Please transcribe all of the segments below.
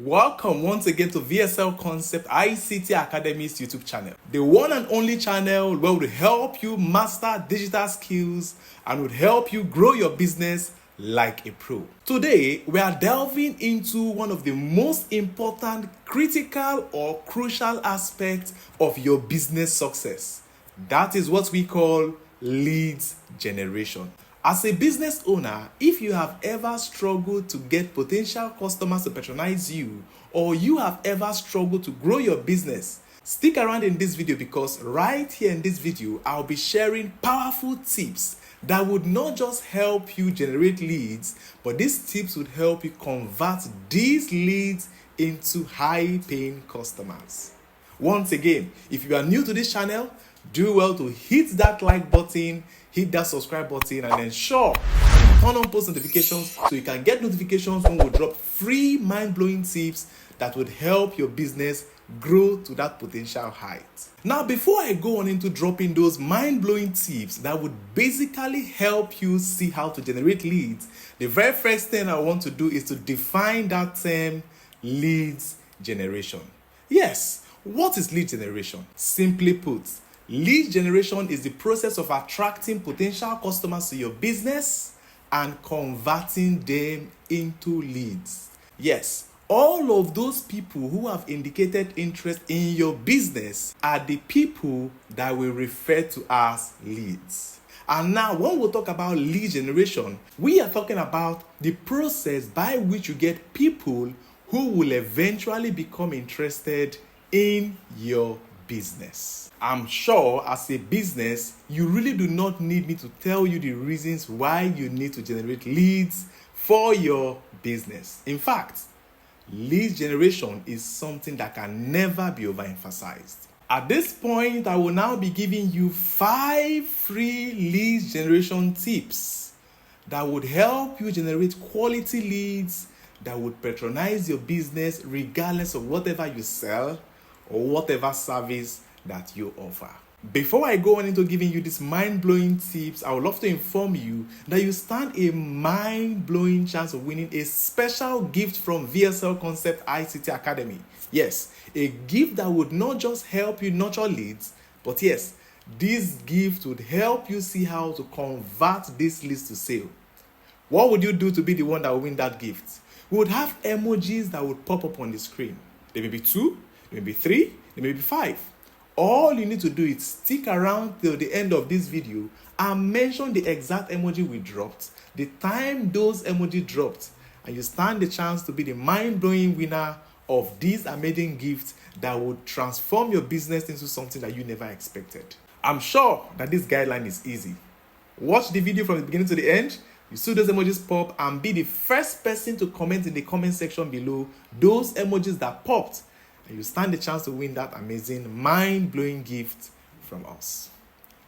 Welcome once again to V.S.L Concept ICT Academy's YouTube channel, the one and only channel where we'll help you master digital skills and would help you grow your business like a pro. Today, we are delving into one of the most important, critical or crucial aspects of your business success. That is what we call leads generation. As a business owner, if you have ever struggled to get potential customers to patronize you, or you have ever struggled to grow your business, stick around in this video because right here in this video, I'll be sharing powerful tips that would not just help you generate leads, but these tips would help you convert these leads into high-paying customers. Once again, if you are new to this channel, do well to hit that like button, hit that subscribe button, and ensure you turn on post notifications so you can get notifications when we drop free mind-blowing tips that would help your business grow to that potential height. Now, before I go on into dropping those mind-blowing tips that would basically help you see how to generate leads, the very first thing I want to do is to define that term, leads generation. Yes, what is lead generation? Simply put, lead generation is the process of attracting potential customers to your business and converting them into leads. Yes, all of those people who have indicated interest in your business are the people that we refer to as leads. And now, when we talk about lead generation, we are talking about the process by which you get people who will eventually become interested in your business. I'm sure as a business, you really do not need me to tell you the reasons why you need to generate leads for your business. In fact, lead generation is something that can never be overemphasized. At this point, I will now be giving you 5 free lead generation tips that would help you generate quality leads that would patronize your business regardless of whatever you sell or whatever service that you offer. Before I go on into giving you these mind-blowing tips, I would love to inform you that you stand a mind-blowing chance of winning a special gift from V.S.L Concept ICT Academy. Yes, a gift that would not just help you nurture leads, but yes, this gift would help you see how to convert these leads to sale. What would you do to be the one that will win that gift? We would have emojis that would pop up on the screen. There may be 2, there may be 3, there may be 5. All you need to do is stick around till the end of this video and mention the exact emoji we dropped, the time those emojis dropped, and you stand the chance to be the mind-blowing winner of this amazing gift that would transform your business into something that you never expected. I'm sure that this guideline is easy. Watch the video from the beginning to the end. You see those emojis pop and be the first person to comment in the comment section below those emojis that popped, and you stand the chance to win that amazing, mind-blowing gift from us.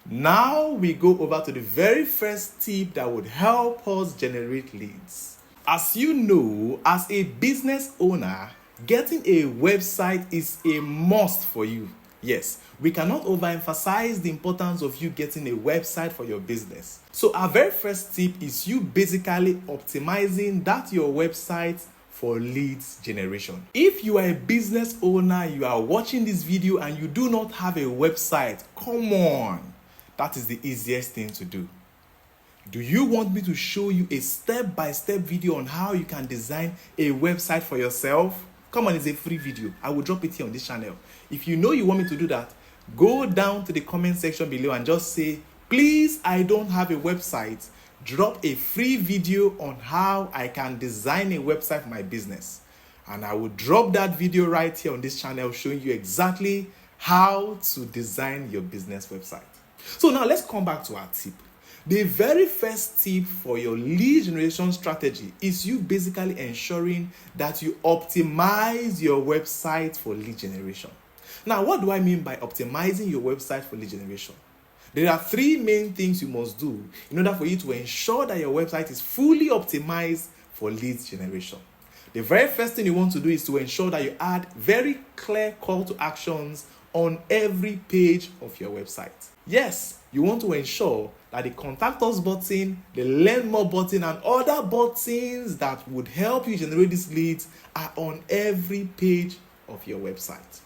Now we go over to the very first tip that would help us generate leads. As you know, as a business owner, getting a website is a must for you. Yes, we cannot overemphasize the importance of you getting a website for your business. So our very first tip is you basically optimizing that your website for leads generation. If you are a business owner, you are watching this video and you do not have a website, come on, that is the easiest thing to do. Do you want me to show you a step-by-step video on how you can design a website for yourself? Come on, it's a free video. I will drop it here on this channel. If you know you want me to do that, go down to the comment section below and just say, please, I don't have a website. Drop a free video on how I can design a website for my business. And I will drop that video right here on this channel showing you exactly how to design your business website. So now let's come back to our tip. The very first tip for your lead generation strategy is you basically ensuring that you optimize your website for lead generation. Now, what do I mean by optimizing your website for lead generation? There are 3 main things you must do in order for you to ensure that your website is fully optimized for lead generation. The very first thing you want to do is to ensure that you add very clear call to actions on every page of your website. Yes, you want to ensure that that the contact us button, the learn more button, and other buttons that would help you generate these leads are on every page of your website.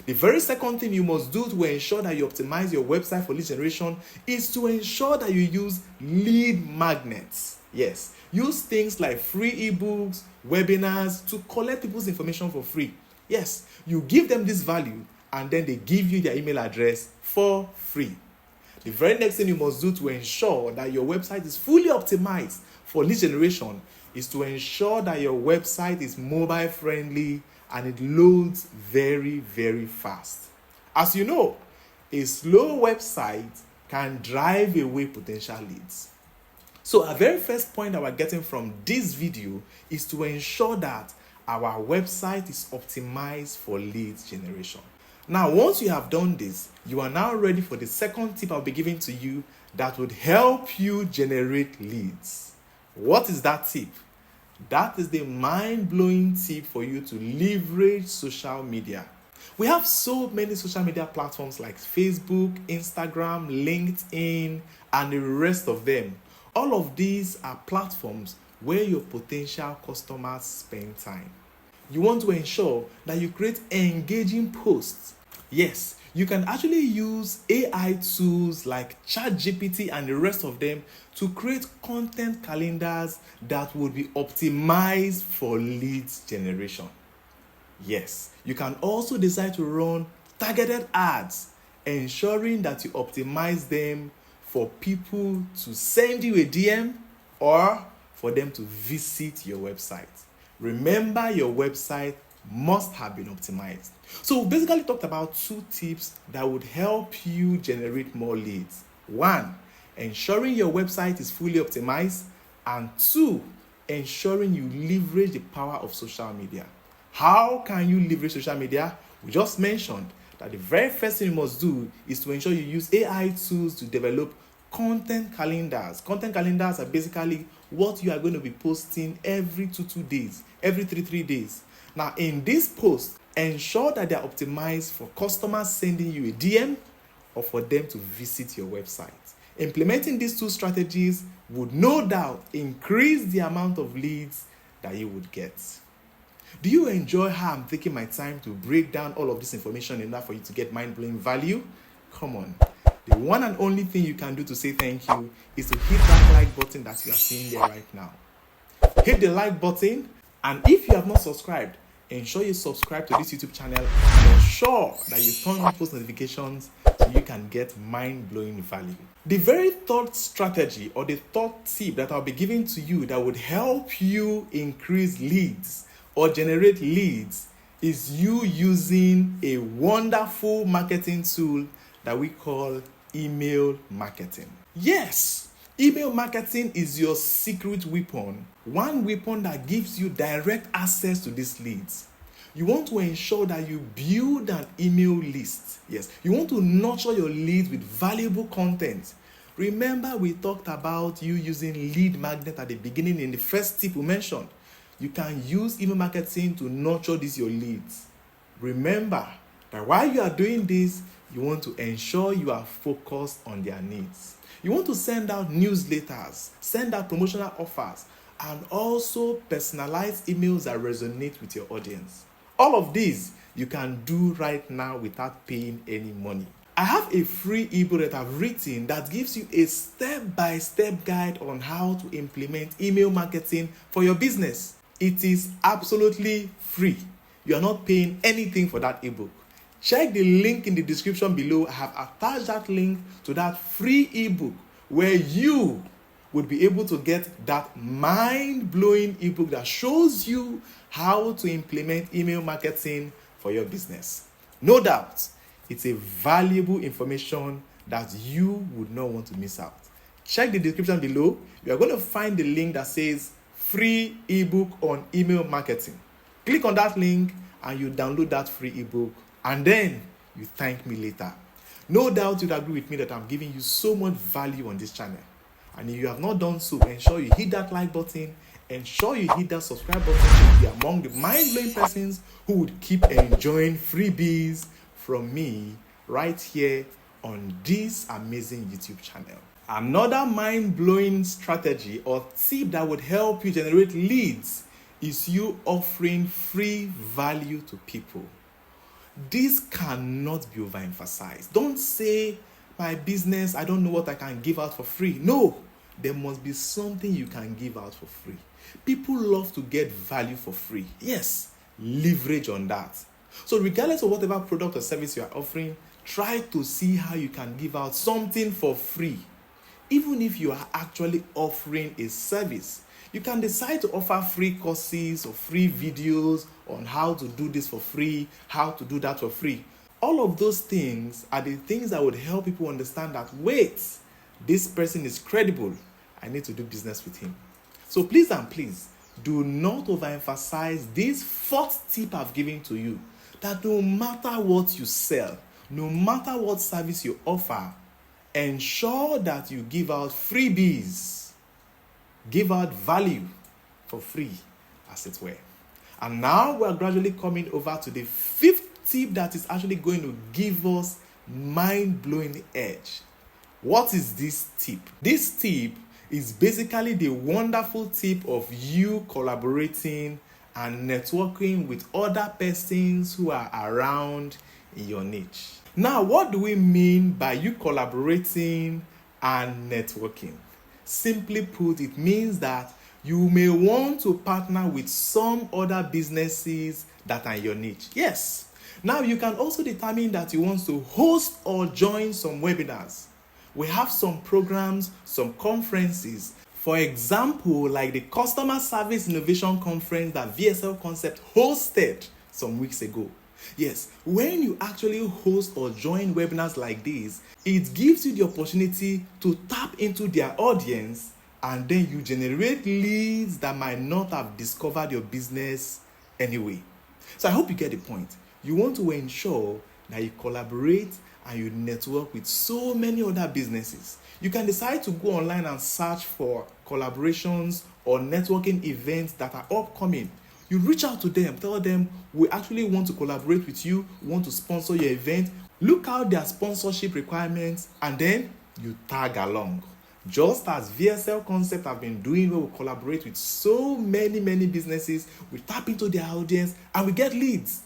The very second thing you must do to ensure that you optimize your website for lead generation is to ensure that you use lead magnets. Yes, use things like free ebooks, webinars to collect people's information for free. Yes, you give them this value and then they give you their email address for free. The very next thing you must do to ensure that your website is fully optimized for lead generation is to ensure that your website is mobile friendly and it loads very, very fast. As you know, a slow website can drive away potential leads. So our very first point that we're getting from this video is to ensure that our website is optimized for lead generation. Now, once you have done this, you are now ready for the second tip I'll be giving to you that would help you generate leads. What is that tip? That is the mind-blowing tip for you to leverage social media. We have so many social media platforms like Facebook, Instagram, LinkedIn, and the rest of them. All of these are platforms where your potential customers spend time. You want to ensure that you create engaging posts. Yes, you can actually use AI tools like ChatGPT and the rest of them to create content calendars that would be optimized for leads generation. Yes, you can also decide to run targeted ads, ensuring that you optimize them for people to send you a DM or for them to visit your website. Remember, your website must have been optimized. So we basically talked about two tips that would help you generate more leads. One, ensuring your website is fully optimized. And two, ensuring you leverage the power of social media. How can you leverage social media? We just mentioned that the very first thing you must do is to ensure you use AI tools to develop content calendars. Content calendars are basically what you are going to be posting every 2 days, every 3 days. Now, in this post, ensure that they are optimized for customers sending you a DM or for them to visit your website. Implementing these two strategies would no doubt increase the amount of leads that you would get. Do you enjoy how I'm taking my time to break down all of this information in order for you to get mind-blowing value? Come on. The one and only thing you can do to say thank you is to hit that like button that you are seeing there right now. Hit the like button, and if you have not subscribed, ensure you subscribe to this YouTube channel and ensure that you turn on post notifications so you can get mind-blowing value. The very third strategy or the third tip that I'll be giving to you that would help you increase leads or generate leads is you using a wonderful marketing tool that we call email marketing. Yes, email marketing is your secret weapon, one weapon that gives you direct access to these leads. You want to ensure that you build an email list. Yes, you want to nurture your leads with valuable content. Remember, we talked about you using lead magnet at the beginning in the first tip we mentioned. You can use email marketing to nurture your leads. Remember that while you are doing this, you want to ensure you are focused on their needs. You want to send out newsletters, send out promotional offers, and also personalize emails that resonate with your audience. All of these you can do right now without paying any money. I have a free ebook that I've written that gives you a step-by-step guide on how to implement email marketing for your business. It is absolutely free. You are not paying anything for that ebook. Check the link in the description below. I have attached that link to that free ebook where you would be able to get that mind-blowing ebook that shows you how to implement email marketing for your business. No doubt, it's a valuable information that you would not want to miss out. Check the description below. You are going to find the link that says free ebook on email marketing. Click on that link and you download that free ebook, and then you thank me later. No doubt you'd agree with me that I'm giving you so much value on this channel. And if you have not done so, ensure you hit that like button, ensure you hit that subscribe button to be among the mind-blowing persons who would keep enjoying freebies from me right here on this amazing YouTube channel. Another mind-blowing strategy or tip that would help you generate leads is you offering free value to people. This cannot be overemphasized. Don't say, my business, I don't know what I can give out for free. No, there must be something you can give out for free. People love to get value for free. Yes, leverage on that. So regardless of whatever product or service you are offering, try to see how you can give out something for free. Even if you are actually offering a service, you can decide to offer free courses or free videos on how to do this for free, how to do that for free. All of those things are the things that would help people understand that, wait, this person is credible. I need to do business with him. So please and please, do not overemphasize this fourth tip I've given to you, that no matter what you sell, no matter what service you offer, ensure that you give out freebies. Give out value for free, as it were. And now we're gradually coming over to the fifth tip that is actually going to give us mind-blowing edge. What is this tip? This tip is basically the wonderful tip of you collaborating and networking with other persons who are around in your niche. Now, what do we mean by you collaborating and networking? Simply put, it means that you may want to partner with some other businesses that are in your niche. Yes. Now, you can also determine that you want to host or join some webinars. We have some programs, some conferences. For example, like the Customer Service Innovation Conference that V.S.L Concept hosted some weeks ago. Yes, when you actually host or join webinars like this, it gives you the opportunity to tap into their audience, and then you generate leads that might not have discovered your business anyway. So I hope you get the point. You want to ensure that you collaborate and you network with so many other businesses. You can decide to go online and search for collaborations or networking events that are upcoming. You reach out to them, tell them, we actually want to collaborate with you, we want to sponsor your event. Look out their sponsorship requirements, and then you tag along. Just as V.S.L Concept have been doing, where we collaborate with so many businesses, we tap into their audience and we get leads.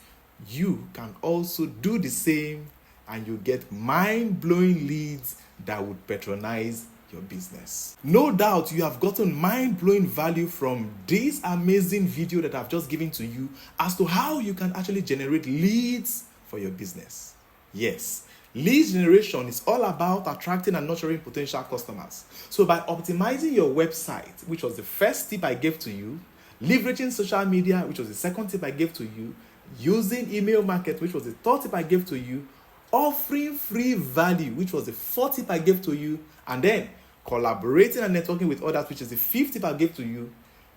You can also do the same, and you get mind-blowing leads that would patronize your business. No doubt you have gotten mind-blowing value from this amazing video that I've just given to you as to how you can actually generate leads for your business. Yes, lead generation is all about attracting and nurturing potential customers. So by optimizing your website, which was the first tip I gave to you, leveraging social media, which was the second tip I gave to you, using email marketing, which was the third tip I gave to you, offering free value, which was the fourth tip I gave to you, and then collaborating and networking with others, which is the fifth tip I gave to you,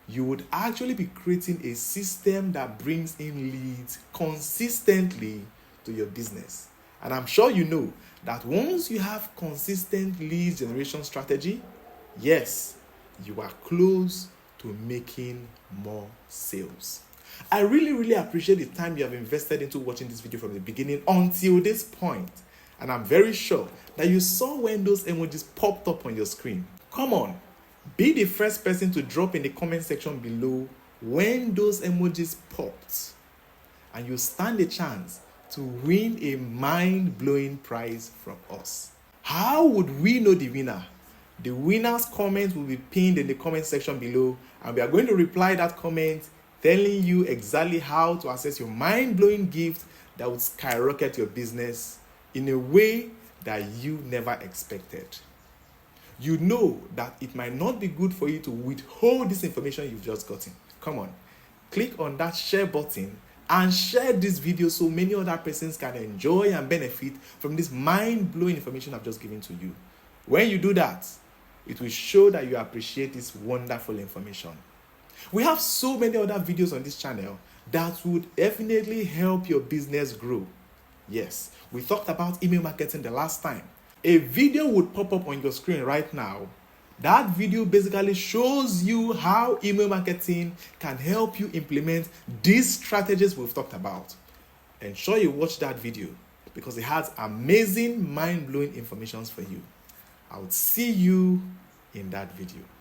you would actually be creating a system that brings in leads consistently to your business. And I'm sure you know that once you have consistent lead generation strategy, yes, you are close to making more sales. I really appreciate the time you have invested into watching this video from the beginning until this point. And I'm very sure that you saw when those emojis popped up on your screen. Come on, be the first person to drop in the comment section below when those emojis popped, and you stand a chance to win a mind-blowing prize from us. How would we know the winner? The winner's comment will be pinned in the comment section below, and we are going to reply that comment telling you exactly how to access your mind-blowing gift that would skyrocket your business in a way that you never expected. You know that it might not be good for you to withhold this information you've just gotten. Come on, click on that share button and share this video so many other persons can enjoy and benefit from this mind-blowing information I've just given to you. When you do that, it will show that you appreciate this wonderful information. We have so many other videos on this channel that would definitely help your business grow. Yes, we talked about email marketing the last time. A video would pop up on your screen right now. That video basically shows you how email marketing can help you implement these strategies we've talked about. Ensure you watch that video because it has amazing, mind-blowing information for you. I would see you in that video.